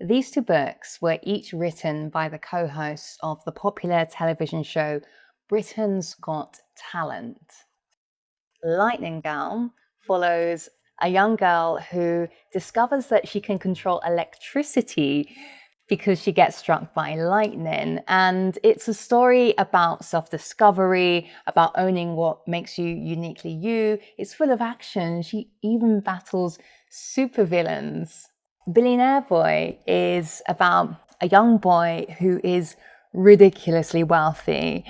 These two books were each written by the co-hosts of the popular television show Britain's Got Talent. Lightning Girl follows a young girl who discovers that she can control electricity because she gets struck by lightning. And it's a story about self-discovery, about owning what makes you uniquely you. It's full of action. She even battles supervillains. Billionaire Boy is about a young boy who is ridiculously wealthy.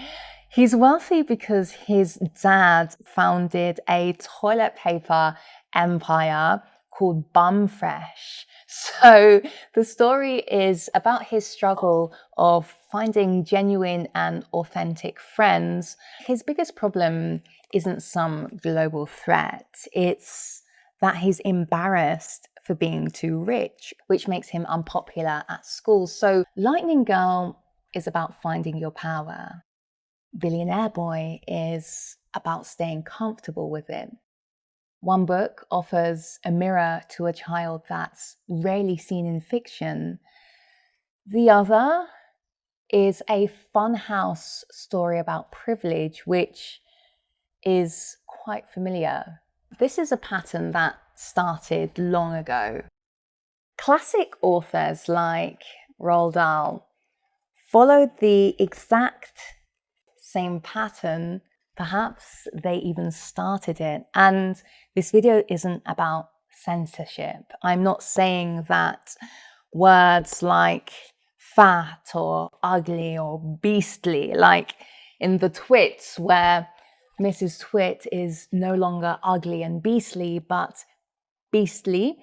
He's wealthy because his dad founded a toilet paper empire called Bumfresh. So the story is about his struggle of finding genuine and authentic friends. His biggest problem isn't some global threat. It's that he's embarrassed for being too rich, which makes him unpopular at school. So Lightning Girl is about finding your power. Billionaire Boy is about staying comfortable with it. One book offers a mirror to a child that's rarely seen in fiction. The other is a funhouse story about privilege, which is quite familiar. This is a pattern that started long ago. Classic authors like Roald Dahl followed the exact same pattern. Perhaps they even started it. And this video isn't about censorship. I'm not saying that words like fat or ugly or beastly, like in the Twits, where Mrs. Twit is no longer ugly and beastly, but beastly,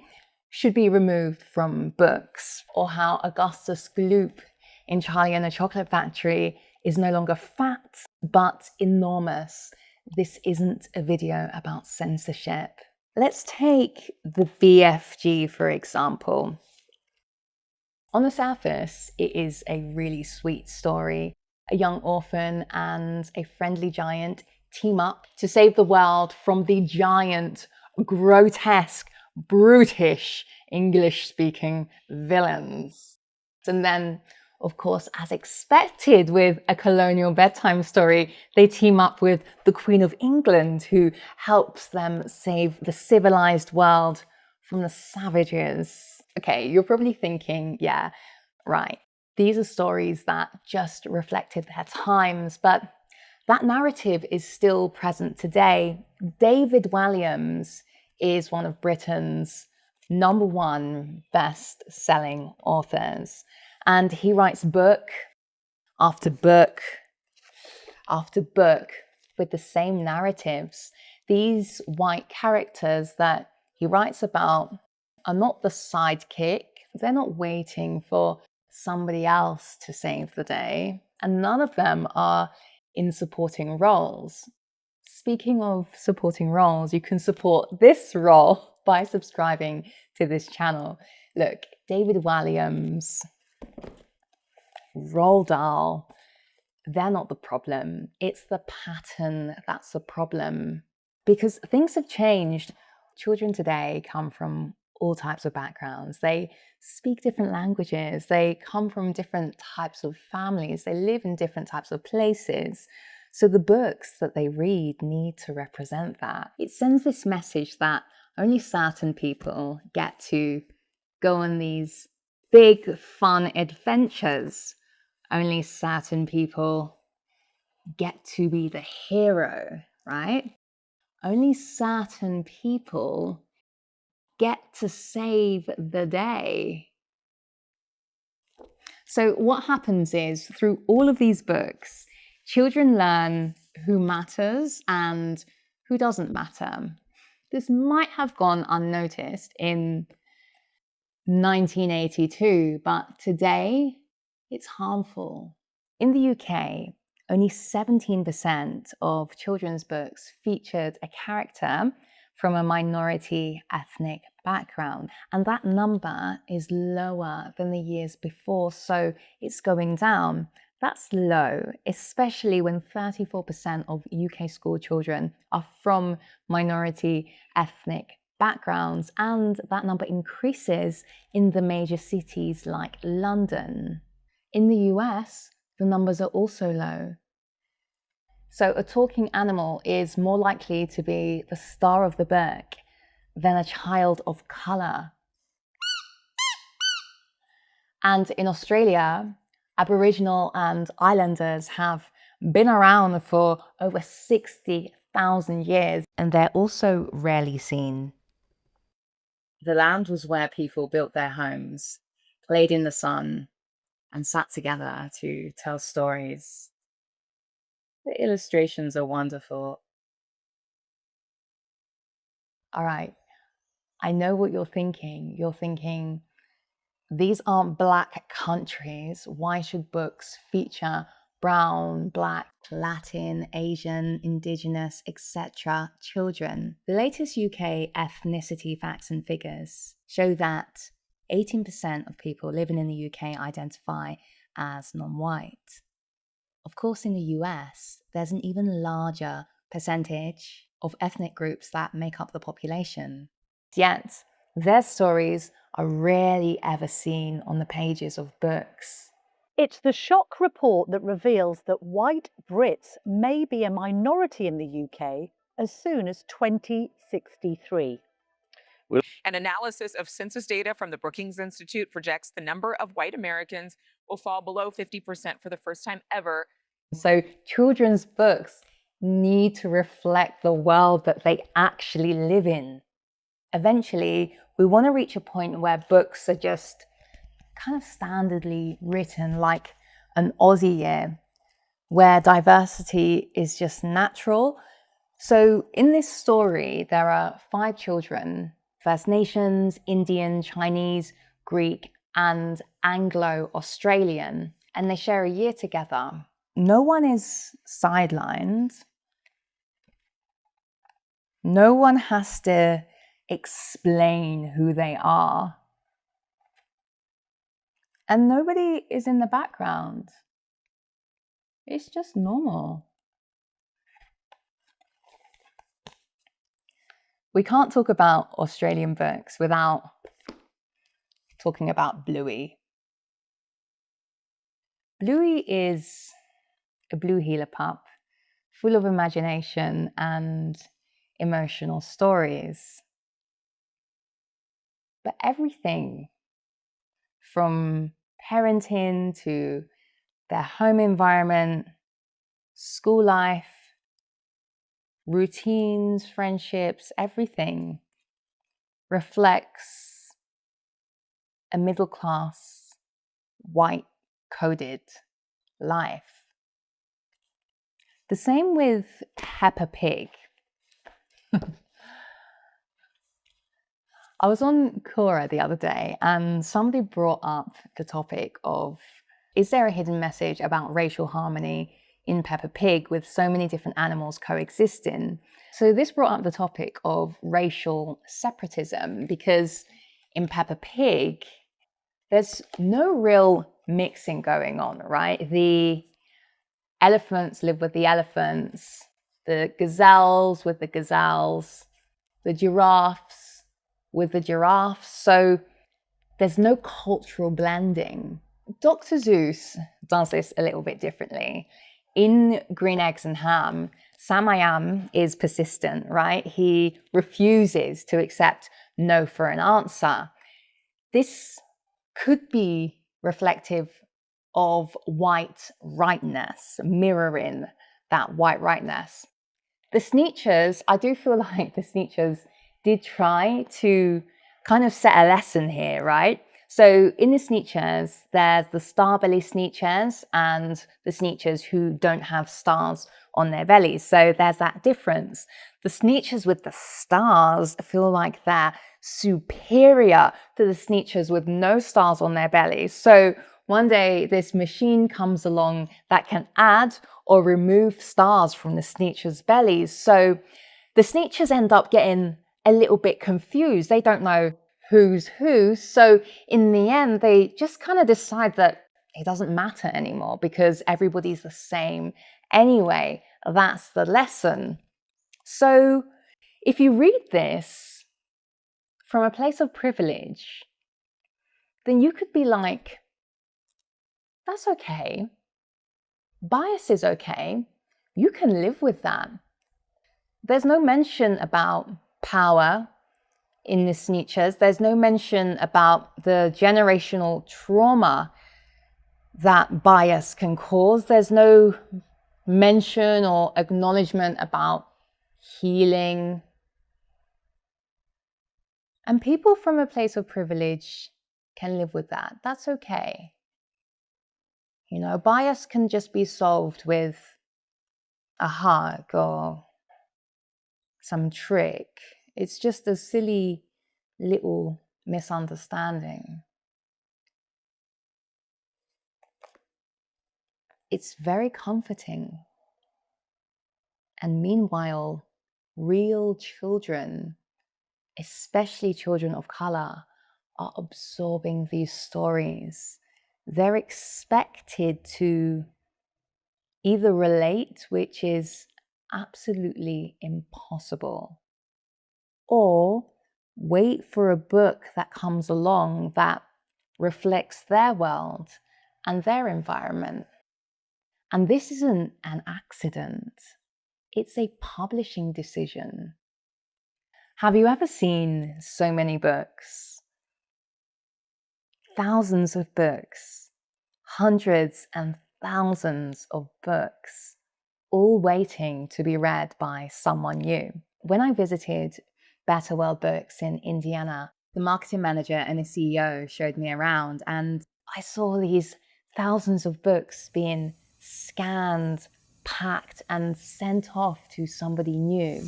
should be removed from books, or how Augustus Gloop in Charlie and the Chocolate Factory is no longer fat, but enormous. This isn't a video about censorship. Let's take the BFG, for example. On the surface, it is a really sweet story. A young orphan and a friendly giant team up to save the world from the giant, grotesque, brutish English-speaking villains. And then, of course, as expected with a colonial bedtime story, they team up with the Queen of England, who helps them save the civilized world from the savages. Okay, you're probably thinking, yeah, right, these are stories that just reflected their times, but that narrative is still present today. David Walliams is one of Britain's #1 best-selling authors. And he writes book after book after book with the same narratives. These white characters that he writes about are not the sidekick. They're not waiting for somebody else to save the day. And none of them are in supporting roles. Speaking of supporting roles, you can support this role by subscribing to this channel. Look, David Walliams, Roald Dahl, they're not the problem. It's the pattern that's the problem. Because things have changed. Children today come from all types of backgrounds. They speak different languages. They come from different types of families. They live in different types of places. So the books that they read need to represent that. It sends this message that only certain people get to go on these big, fun adventures. Only certain people get to be the hero, right? Only certain people get to save the day. So what happens is, through all of these books, children learn who matters and who doesn't matter. This might have gone unnoticed in 1982, but today it's harmful. In the UK, only 17% of children's books featured a character from a minority ethnic background. And that number is lower than the years before, so it's going down. That's low, especially when 34% of UK school children are from minority ethnic backgrounds, and that number increases in the major cities like London. In the US, the numbers are also low. So a talking animal is more likely to be the star of the book than a child of colour. And in Australia, Aboriginal and Islanders have been around for over 60,000 years, and they're also rarely seen. The land was where people built their homes, played in the sun, and sat together to tell stories. The illustrations are wonderful. All right, I know what you're thinking. You're thinking, these aren't Black countries. Why should books feature brown, Black, Latin, Asian, Indigenous, etc. children? The latest UK ethnicity facts and figures show that 18% of people living in the UK identify as non-white. Of course, in the US, there's an even larger percentage of ethnic groups that make up the population. Yet, their stories are rarely ever seen on the pages of books. It's the shock report that reveals that white Brits may be a minority in the UK as soon as 2063. An analysis of census data from the Brookings Institute projects the number of white Americans will fall below 50% for the first time ever. So children's books need to reflect the world that they actually live in. Eventually, we want to reach a point where books are just kind of standardly written like an Aussie year, where diversity is just natural. So in this story, there are 5 children: First Nations, Indian, Chinese, Greek, and Anglo-Australian, and they share a year together. No one is sidelined. No one has to explain who they are. And nobody is in the background. It's just normal. We can't talk about Australian books without talking about Bluey. Bluey is a blue heeler pup, full of imagination and emotional stories. But everything from parenting to their home environment, school life, routines, friendships, everything reflects a middle-class, white-coded life. The same with Peppa Pig. I was on Quora the other day and somebody brought up the topic of, is there a hidden message about racial harmony in Peppa Pig with so many different animals coexisting? So this brought up the topic of racial separatism, because in Peppa Pig, there's no real mixing going on, right? The elephants live with the elephants, the gazelles with the gazelles, the giraffes with the giraffes. So there's no cultural blending. Dr. Seuss does this a little bit differently. In Green Eggs and Ham, Sam I Am is persistent, right? He refuses to accept no for an answer. This could be reflective of white rightness, mirroring that white rightness. The Sneetches, I do feel like the Sneetches did try to kind of set a lesson here, right? So in the Sneetches, there's the star-belly Sneetches and the Sneetches who don't have stars on their bellies. So there's that difference. The Sneetches with the stars feel like they're superior to the Sneetches with no stars on their bellies. So one day this machine comes along that can add or remove stars from the Sneetches' bellies. So the Sneetches end up getting a little bit confused. They don't know who's who. So in the end, they just kind of decide that it doesn't matter anymore because everybody's the same anyway. That's the lesson. So if you read this, from a place of privilege, then you could be like, that's okay. Bias is okay. You can live with that. There's no mention about power in the Sneetches. There's no mention about the generational trauma that bias can cause. There's no mention or acknowledgement about healing. And people from a place of privilege can live with that. That's okay. You know, bias can just be solved with a hug or some trick. It's just a silly little misunderstanding. It's very comforting. And meanwhile, real children, especially children of color, are absorbing these stories. They're expected to either relate, which is absolutely impossible, or wait for a book that comes along that reflects their world and their environment. And this isn't an accident. It's a publishing decision. Have you ever seen so many books? Thousands of books, hundreds and thousands of books, all waiting to be read by someone new. When I visited Better World Books in Indiana, the marketing manager and the CEO showed me around, and I saw these thousands of books being scanned, packed, and sent off to somebody new.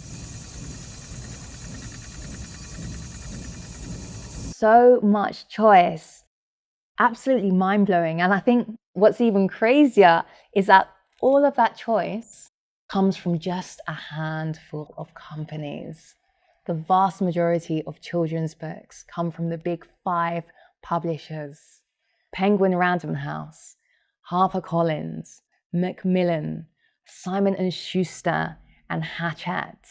So much choice, absolutely mind-blowing. And I think what's even crazier is that all of that choice comes from just a handful of companies. The vast majority of children's books come from the big 5 publishers: Penguin Random House, HarperCollins, Macmillan, Simon & Schuster, and Hachette.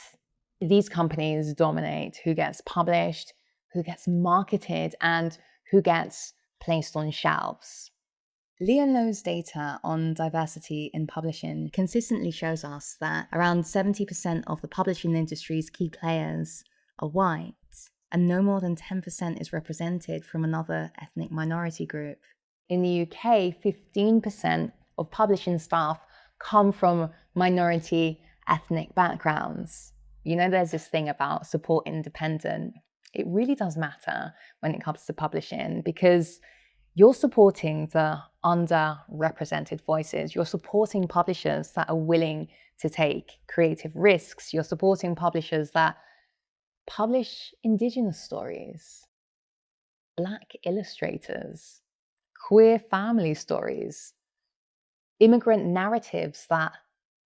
These companies dominate who gets published, who gets marketed, and who gets placed on shelves. Leon Lowe's data on diversity in publishing consistently shows us that around 70% of the publishing industry's key players are white, and no more than 10% is represented from another ethnic minority group. In the UK, 15% of publishing staff come from minority ethnic backgrounds. You know, there's this thing about support independent. It really does matter when it comes to publishing, because you're supporting the underrepresented voices. You're supporting publishers that are willing to take creative risks. You're supporting publishers that publish Indigenous stories, Black illustrators, queer family stories, immigrant narratives that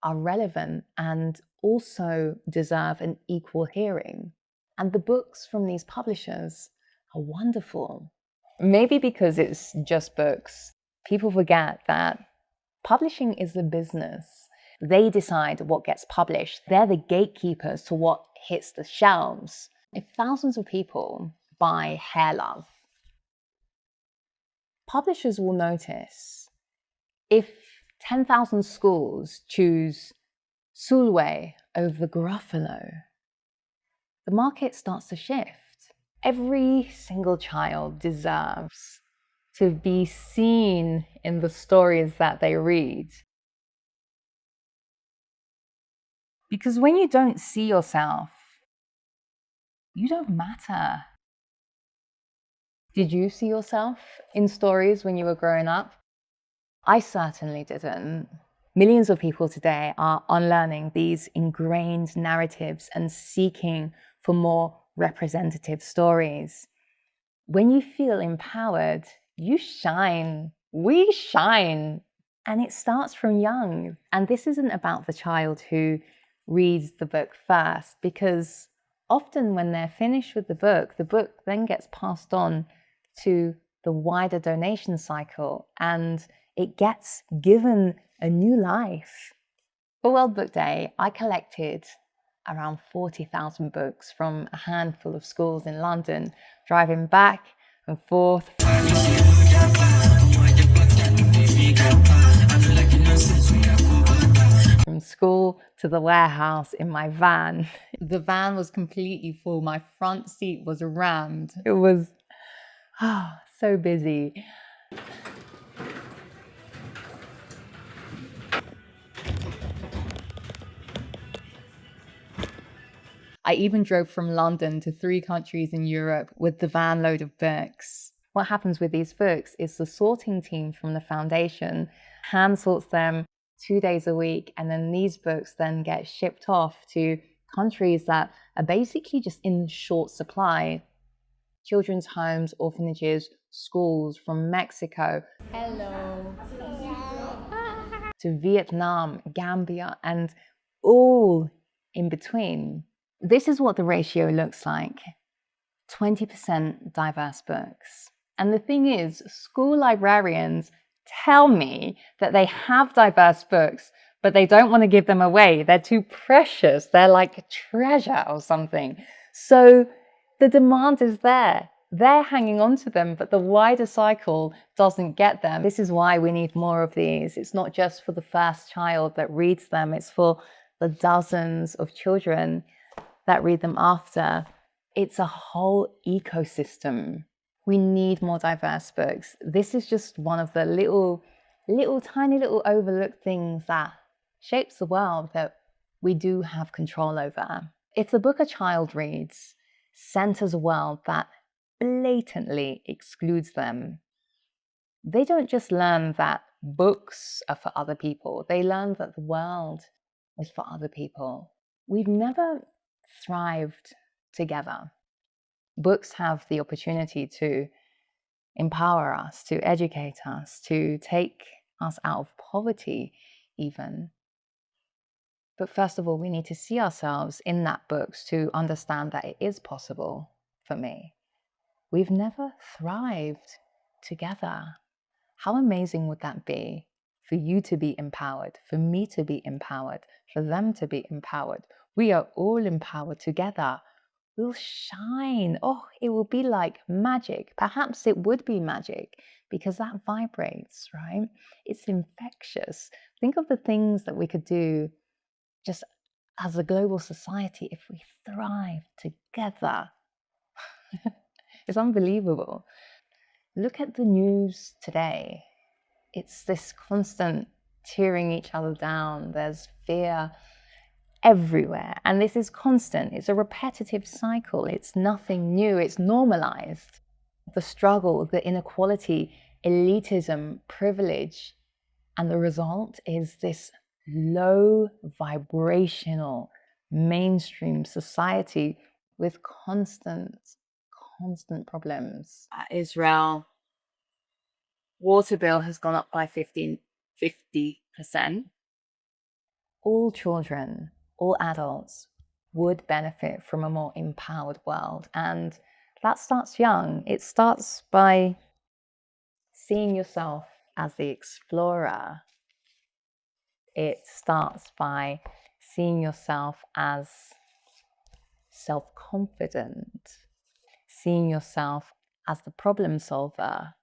are relevant and also deserve an equal hearing. And the books from these publishers are wonderful. Maybe because it's just books, people forget that publishing is a business. They decide what gets published. They're the gatekeepers to what hits the shelves. If thousands of people buy Hair Love, publishers will notice. If 10,000 schools choose Sulwe over Gruffalo, the market starts to shift. Every single child deserves to be seen in the stories that they read. Because when you don't see yourself, you don't matter. Did you see yourself in stories when you were growing up? I certainly didn't. Millions of people today are unlearning these ingrained narratives and seeking for more representative stories. When you feel empowered, you shine. We shine. And it starts from young. And this isn't about the child who reads the book first, because often when they're finished with the book then gets passed on to the wider donation cycle, and it gets given a new life. For World Book Day, I collected around 40,000 books from a handful of schools in London, driving back and forth from school to the warehouse in my van. The van was completely full. My front seat was rammed. It was so busy. I even drove from London to 3 countries in Europe with the van load of books. What happens with these books is the sorting team from the foundation hand sorts them 2 days a week, and then these books then get shipped off to countries that are basically just in short supply. Children's homes, orphanages, schools from Mexico to Vietnam, Gambia, and all in between. This is what the ratio looks like. 20% diverse books. And the thing is, school librarians tell me that they have diverse books, but they don't want to give them away. They're too precious. They're like a treasure or something. So the demand is there. They're hanging on to them, but the wider cycle doesn't get them. This is why we need more of these. It's not just for the first child that reads them. It's for the dozens of children that read them after. It's a whole ecosystem. We need more diverse books. This is just one of the tiny little overlooked things that shapes the world that we do have control over. If the book a child reads centers a world that blatantly excludes them, they don't just learn that books are for other people. They learn that the world is for other people. We've never thrived together. Books have the opportunity to empower us, to educate us, to take us out of poverty even. But first of all, we need to see ourselves in that books to understand that it is possible for me. We've never thrived together. How amazing would that be for you to be empowered, for me to be empowered, for them to be empowered? We are all empowered together. We'll shine. Oh, it will be like magic. Perhaps it would be magic because that vibrates, right? It's infectious. Think of the things that we could do just as a global society if we thrive together. It's unbelievable. Look at the news today. It's this constant tearing each other down. There's fear everywhere. And this is constant. It's a repetitive cycle. It's nothing new. It's normalized. The struggle, the inequality, elitism, privilege. And the result is this low vibrational mainstream society with constant problems. Israel, water bill has gone up by 50%. All children, all adults would benefit from a more empowered world. And that starts young. It starts by seeing yourself as the explorer. It starts by seeing yourself as self-confident, seeing yourself as the problem solver.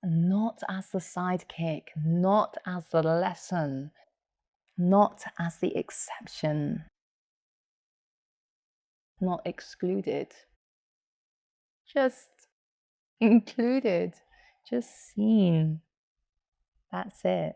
Not as the sidekick, not as the lesson, not as the exception, not excluded, just included, just seen. That's it.